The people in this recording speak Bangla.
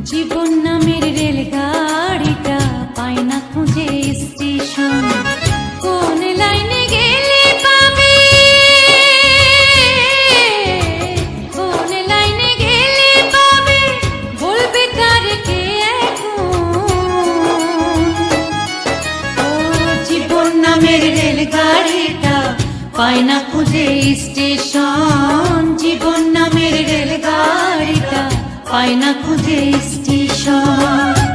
জীবন নামের রেলগাড়িটা পায় না খুঁজে স্টেশন। কোন লাইনে গেলে পাবে, কোন লাইনে গেলে পাবে, বলবে কার কে এখন। ও জীবন নামের রেলগাড়িটা পায় না খুঁজে স্টেশন। জীবন নামের রেলগাড়িটা পায় না খুঁজে স্টেশন।